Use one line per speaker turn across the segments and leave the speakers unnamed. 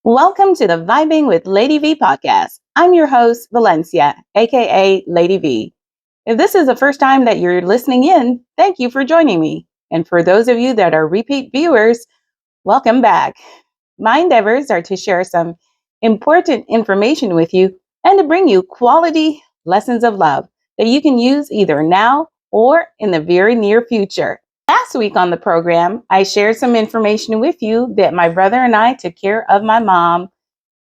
Welcome to the Vibing with Lady V podcast. I'm your host, Valencia, aka Lady V. If this is the first time that you're listening in, thank you for joining me. And for those of you that are repeat viewers, welcome back. My endeavors are to share some important information with you and to bring you quality lessons of love that you can use either now or in the very near future. Last week on the program, I shared some information with you that my brother and I took care of my mom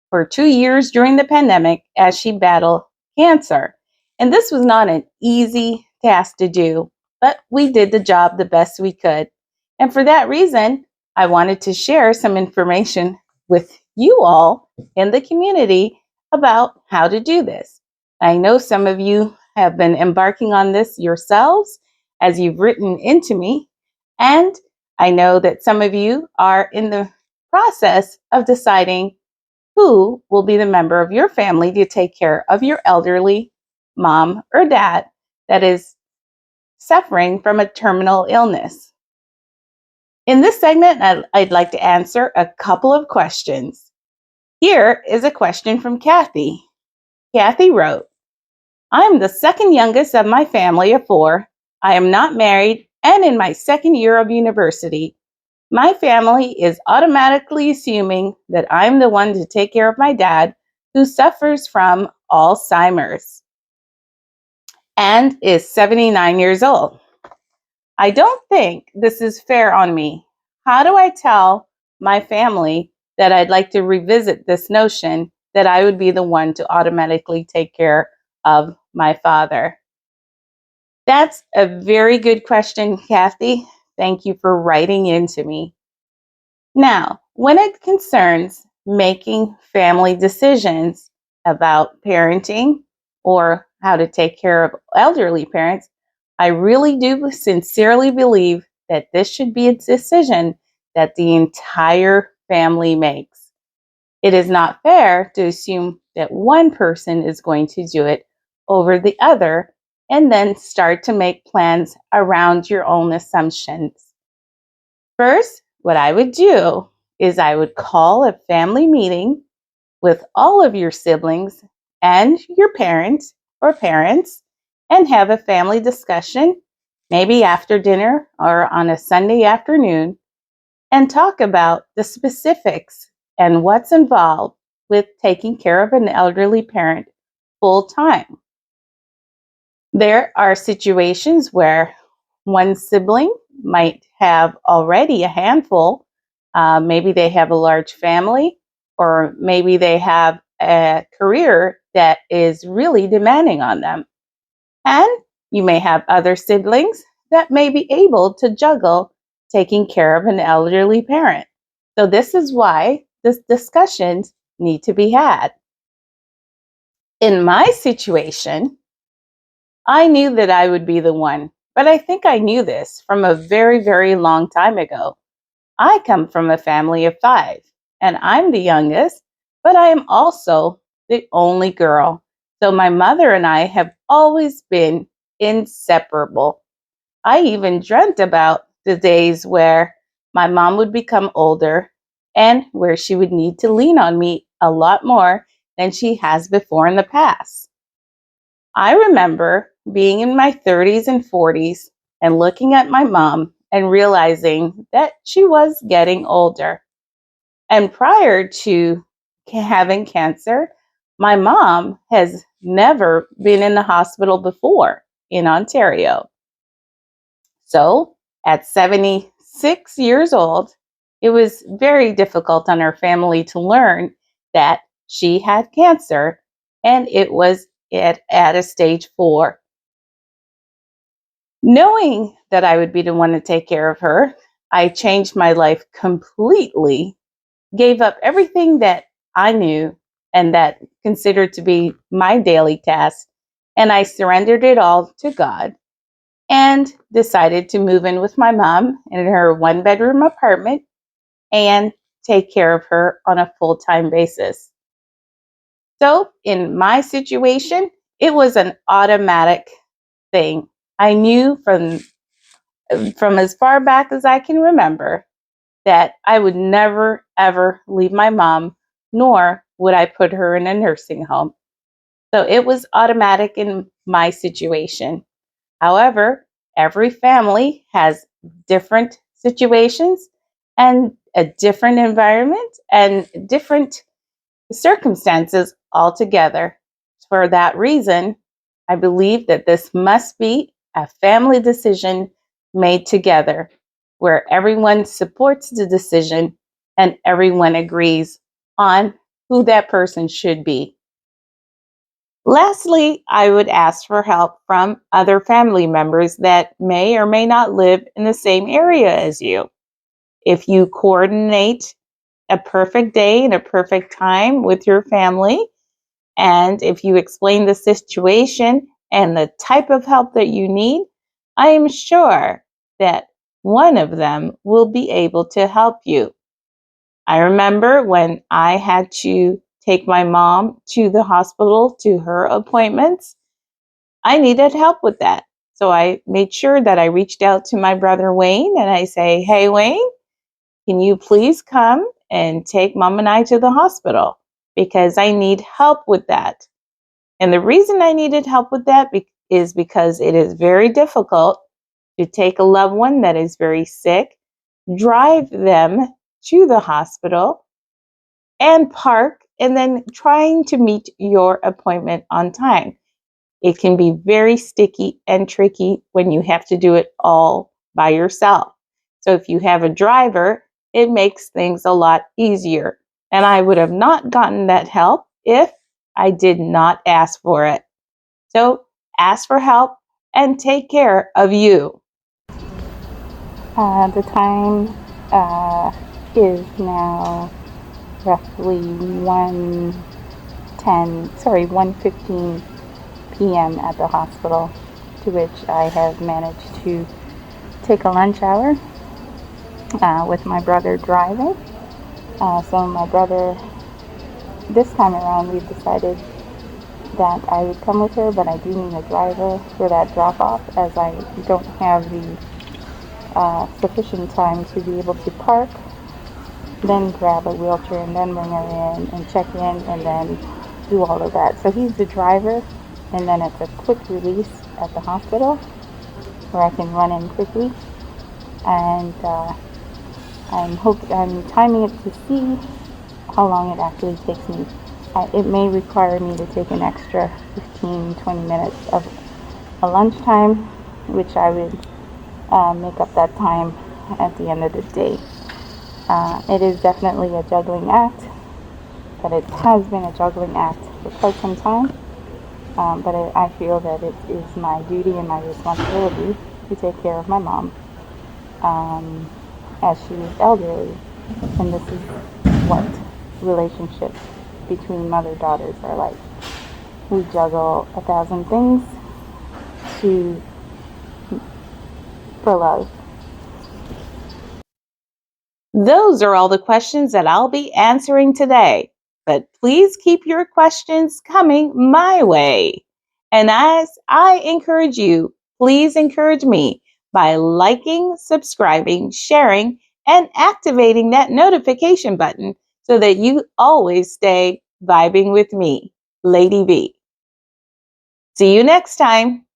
for 2 years during the pandemic as she battled cancer. And this was not an easy task to do, but we did the job the best we could. And for that reason, I wanted to share some information with you all in the community about how to do this. I know some of you have been embarking on this yourselves as you've written into me, and I know that some of you are in the process of deciding who will be the member of your family to take care of your elderly mom or dad that is suffering from a terminal illness. In this segment, I'd like to answer a couple of questions. Here is a question from Kathy. Kathy wrote, I am the second youngest of my family of four. I am not married and in my second year of university. My family is automatically assuming that I'm the one to take care of my dad, who suffers from Alzheimer's and is 79 years old. I don't think this is fair on me. How do I tell my family that I'd like to revisit this notion that I would be the one to automatically take care of my father? That's a very good question, Kathy. Thank you for writing into me. Now, when it concerns making family decisions about parenting or how to take care of elderly parents, I really do sincerely believe that this should be a decision that the entire family makes. It is not fair to assume that one person is going to do it over the other and then start to make plans around your own assumptions. First, what I would do is I would call a family meeting with all of your siblings and your parents or parents and have a family discussion, maybe after dinner or on a Sunday afternoon, and talk about the specifics and what's involved with taking care of an elderly parent full time. There are situations where one sibling might have already a handful. Maybe they have a large family, or maybe they have a career that is really demanding on them. And you may have other siblings that may be able to juggle taking care of an elderly parent. So this is why these discussions need to be had. In my situation, I knew that I would be the one, but I think I knew this from a very, very long time ago. I come from a family of five, and I'm the youngest, but I am also the only girl. So my mother and I have always been inseparable. I even dreamt about the days where my mom would become older and where she would need to lean on me a lot more than she has before in the past. I remember being in my 30s and 40s and looking at my mom and realizing that she was getting older. And prior to having cancer, my mom has never been in the hospital before in Ontario. So at 76 years old, it was very difficult on her family to learn that she had cancer and it was at a stage 4. Knowing that I would be the one to take care of her, I changed my life completely, gave up everything that I knew and that considered to be my daily task, and I surrendered it all to God and decided to move in with my mom in her 1-bedroom apartment and take care of her on a full-time basis. So in my situation, it was an automatic thing. I knew from as far back as I can remember that I would never, ever leave my mom nor would I put her in a nursing home. So it was automatic in my situation. However, every family has different situations and a different environment and different circumstances altogether. For that reason, I believe that this must be a family decision made together where everyone supports the decision and everyone agrees on who that person should be. Lastly, I would ask for help from other family members that may or may not live in the same area as you. If you coordinate a perfect day and a perfect time with your family, and if you explain the situation and the type of help that you need, I am sure that one of them will be able to help you. I remember when I had to take my mom to the hospital to her appointments, I needed help with that. So I made sure that I reached out to my brother Wayne and I say, "Hey Wayne, can you please come and take mom and I to the hospital? Because I need help with that." And the reason I needed help with that is because it is very difficult to take a loved one that is very sick, drive them to the hospital, and park, and then trying to meet your appointment on time. It can be very sticky and tricky when you have to do it all by yourself. So if you have a driver, it makes things a lot easier. And I would have not gotten that help if I did not ask for it. So ask for help and take care of you.
The time is now roughly 1:15 p.m. at the hospital, to which I have managed to take a lunch hour with my brother driving. So my brother, this time around, we've decided that I would come with her, but I do need a driver for that drop-off, as I don't have the sufficient time to be able to park, then grab a wheelchair and then bring her in and check in and then do all of that. So he's the driver, and then it's a quick release at the hospital where I can run in quickly. And I'm timing it to see how long it actually takes me. It may require me to take an extra 15-20 minutes of a lunchtime, which I would make up that time at the end of the day. It is definitely a juggling act, but it has been a juggling act for quite some time. But I feel that it is my duty and my responsibility to take care of my mom, as she is elderly. And this is what relationships between mother-daughters are like. We juggle 1,000 things for love.
Those are all the questions that I'll be answering today. But please keep your questions coming my way. And as I encourage you, please encourage me by liking, subscribing, sharing, and activating that notification button so that you always stay vibing with me, Lady V. See you next time.